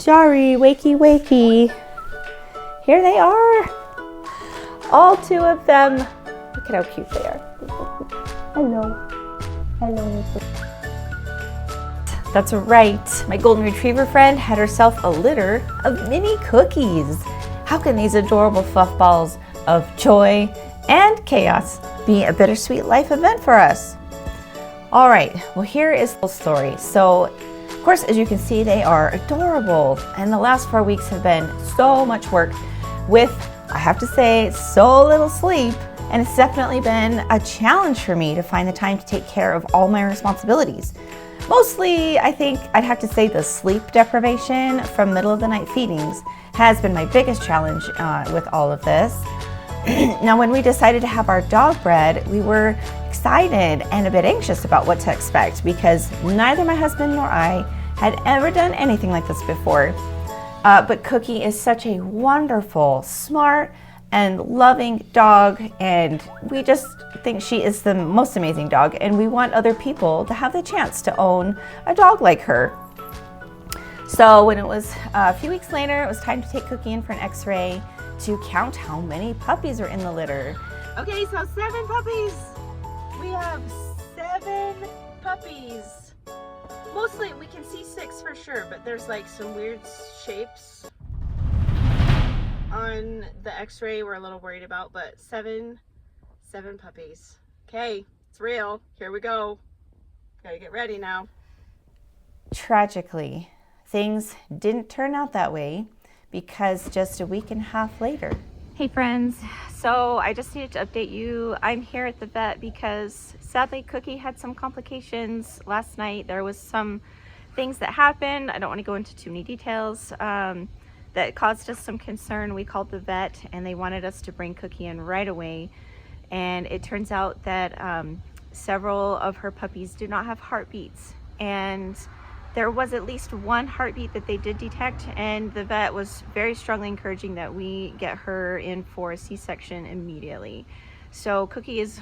Jari, wakey, wakey. Here they are. All two of them. Look at how cute they are. Hello. Hello. That's right. My golden retriever friend had herself a litter of mini cookies. How can these adorable fluff balls of joy and chaos be a bittersweet life event for us? All right, well, here is the story. So, of course, as you can see, they are adorable. And the last 4 weeks have been so much work with, I have to say, so little sleep. And it's definitely been a challenge for me to find the time to take care of all my responsibilities. Mostly, I think I'd have to say the sleep deprivation from middle of the night feedings has been my biggest challenge with all of this. Now, when we decided to have our dog bred, we were excited and a bit anxious about what to expect because neither my husband nor I had ever done anything like this before. But Cookie is such a wonderful, smart, and loving dog, and we just think she is the most amazing dog, and we want other people to have the chance to own a dog like her. So when it was a few weeks later, it was time to take Cookie in for an x-ray to count how many puppies are in the litter. Okay, so 7 puppies. We have 7 puppies. Mostly we can see 6 for sure, but there's like some weird shapes on the x-ray we're a little worried about, but 7 puppies. Okay, it's real. Here we go. Gotta get ready now. Tragically, things didn't turn out that way because just a week and a half later. Hey friends, so I just needed to update you. I'm here at the vet because sadly Cookie had some complications last night. There was some things that happened. I don't want to go into too many details. That caused us some concern. We called the vet and they wanted us to bring Cookie in right away. And it turns out that several of her puppies do not have heartbeats. And there was at least one heartbeat that they did detect, and the vet was very strongly encouraging that we get her in for a C-section immediately. So Cookie is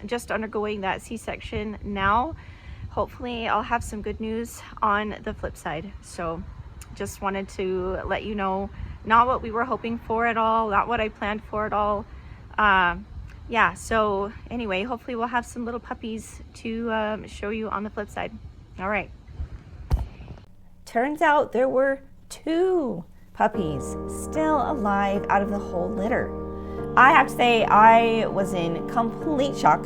just undergoing that C-section now. Hopefully I'll have some good news on the flip side. So just wanted to let you know, not what we were hoping for at all, not what I planned for at all. Yeah, so anyway, hopefully we'll have some little puppies to show you on the flip side. All right. Turns out there were 2 puppies still alive out of the whole litter. I have to say I was in complete shock.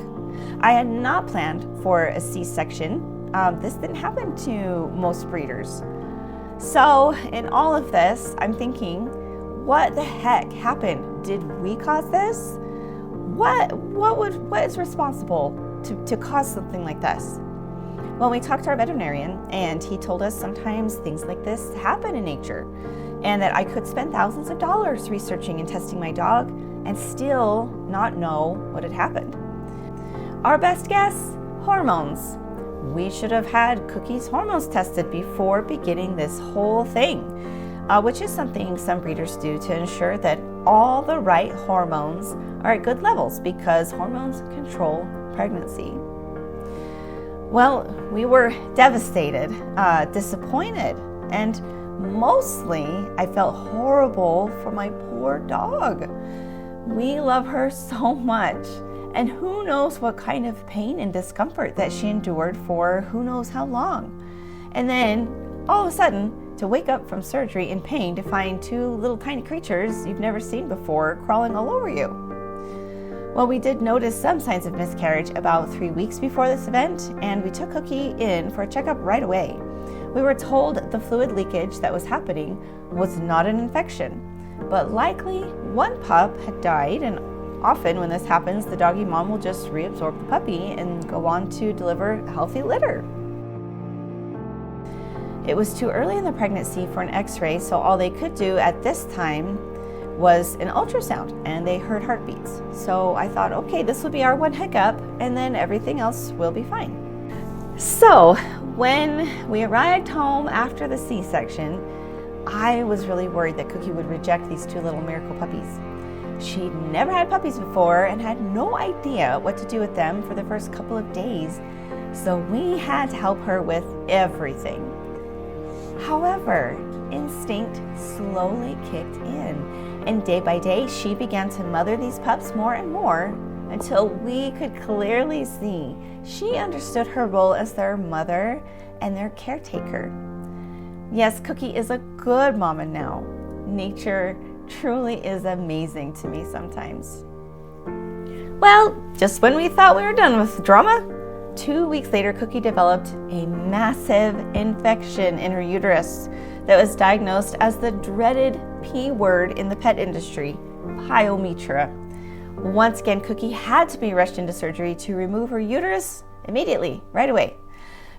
I had not planned for a C-section. This didn't happen to most breeders. So in all of this, I'm thinking, what the heck happened? Did we cause this? What is responsible to cause something like this? Well, we talked to our veterinarian and he told us sometimes things like this happen in nature and that I could spend thousands of dollars researching and testing my dog and still not know what had happened. Our best guess, hormones. We should have had Cookie's hormones tested before beginning this whole thing, which is something some breeders do to ensure that all the right hormones are at good levels because hormones control pregnancy. Well, we were devastated, disappointed, and mostly I felt horrible for my poor dog. We love her so much. And who knows what kind of pain and discomfort that she endured for who knows how long. And then, all of a sudden, to wake up from surgery in pain to find 2 little tiny creatures you've never seen before crawling all over you. Well, we did notice some signs of miscarriage about 3 weeks before this event, and we took Cookie in for a checkup right away. We were told the fluid leakage that was happening was not an infection, but likely one pup had died, and often when this happens, the doggy mom will just reabsorb the puppy and go on to deliver a healthy litter. It was too early in the pregnancy for an x-ray, so all they could do at this time was an ultrasound, and they heard heartbeats. So I thought, okay, this will be our one hiccup, and then everything else will be fine. So when we arrived home after the C-section, I was really worried that Cookie would reject these 2 little miracle puppies. She'd never had puppies before and had no idea what to do with them for the first couple of days, so we had to help her with everything. However, instinct slowly kicked in, and day by day she began to mother these pups more and more until we could clearly see she understood her role as their mother and their caretaker. Yes, Cookie is a good mama now. Nature truly is amazing to me sometimes. Well, just when we thought we were done with drama, 2 weeks later, Cookie developed a massive infection in her uterus that was diagnosed as the dreaded P word in the pet industry, pyometra. Once again, Cookie had to be rushed into surgery to remove her uterus immediately, right away,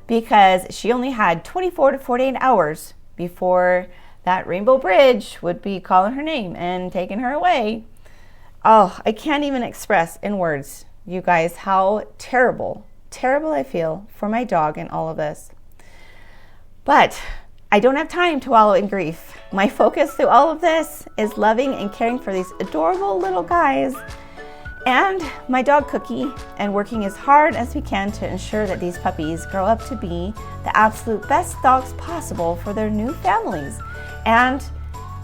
because she only had 24 to 48 hours before that rainbow bridge would be calling her name and taking her away. Oh, I can't even express in words, you guys, how terrible I feel for my dog in all of this. But I don't have time to wallow in grief. My focus through all of this is loving and caring for these adorable little guys and my dog Cookie, and working as hard as we can to ensure that these puppies grow up to be the absolute best dogs possible for their new families, and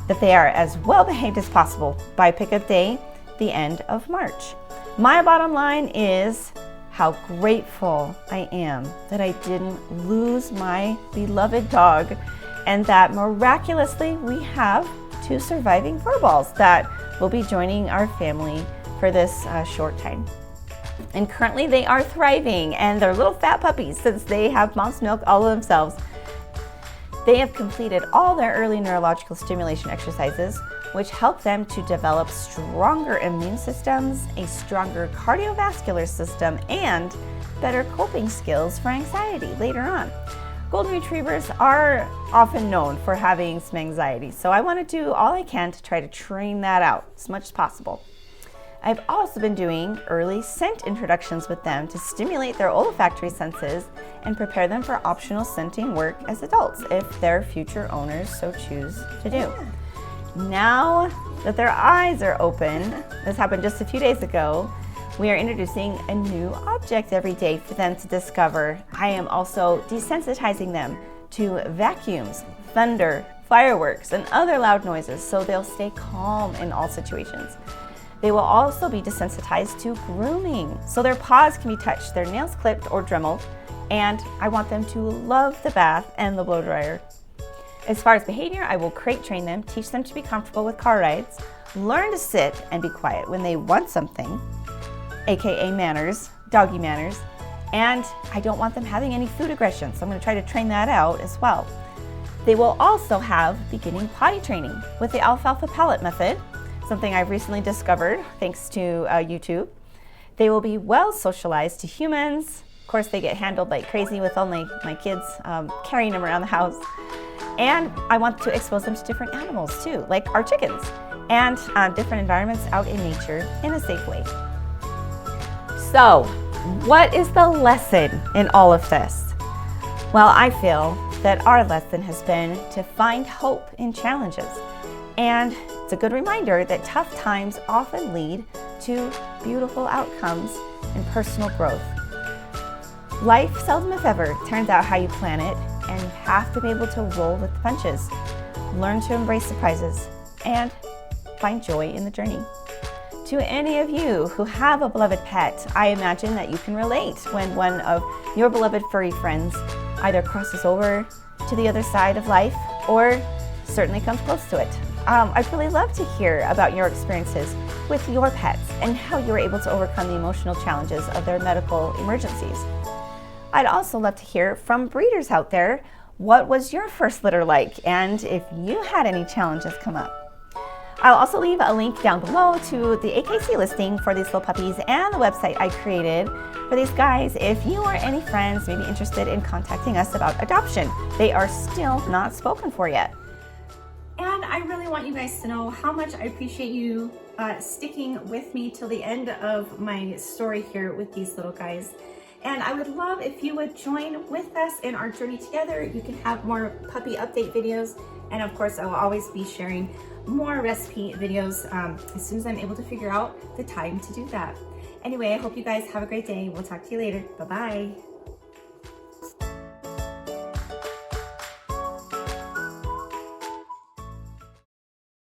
that they are as well behaved as possible by pickup day, the end of March. My bottom line is how grateful I am that I didn't lose my beloved dog, and that miraculously we have 2 surviving furballs that will be joining our family for this short time. And currently they are thriving, and they're little fat puppies since they have mom's milk all of themselves. They have completed all their early neurological stimulation exercises, which help them to develop stronger immune systems, a stronger cardiovascular system, and better coping skills for anxiety later on. Golden Retrievers are often known for having some anxiety, so I want to do all I can to try to train that out as much as possible. I've also been doing early scent introductions with them to stimulate their olfactory senses and prepare them for optional scenting work as adults if their future owners so choose to do. Now that their eyes are open, this happened just a few days ago, we are introducing a new object every day for them to discover. I am also desensitizing them to vacuums, thunder, fireworks, and other loud noises so they'll stay calm in all situations. They will also be desensitized to grooming, so their paws can be touched, their nails clipped or dremeled, and I want them to love the bath and the blow dryer. As far as behavior, I will crate train them, teach them to be comfortable with car rides, learn to sit and be quiet when they want something, aka manners, doggy manners, and I don't want them having any food aggression, so I'm going to try to train that out as well. They will also have beginning potty training with the alfalfa palate method, something I've recently discovered thanks to YouTube. They will be well socialized to humans. Of course, they get handled like crazy with only my kids carrying them around the house. And I want to expose them to different animals too, like our chickens, and different environments out in nature in a safe way. So, what is the lesson in all of this? Well, I feel that our lesson has been to find hope in challenges. And it's a good reminder that tough times often lead to beautiful outcomes and personal growth. Life seldom, if ever, turns out how you plan it, and you have to be able to roll with the punches, learn to embrace surprises, and find joy in the journey. To any of you who have a beloved pet, I imagine that you can relate when one of your beloved furry friends either crosses over to the other side of life or certainly comes close to it. I'd really love to hear about your experiences with your pets and how you were able to overcome the emotional challenges of their medical emergencies. I'd also love to hear from breeders out there, what was your first litter like, and if you had any challenges come up. I'll also leave a link down below to the AKC listing for these little puppies and the website I created for these guys if you or any friends may be interested in contacting us about adoption. They are still not spoken for yet. And I really want you guys to know how much I appreciate you sticking with me till the end of my story here with these little guys. And I would love if you would join with us in our journey together. You can have more puppy update videos. And of course, I will always be sharing more recipe videos as soon as I'm able to figure out the time to do that. Anyway, I hope you guys have a great day. We'll talk to you later. Bye-bye.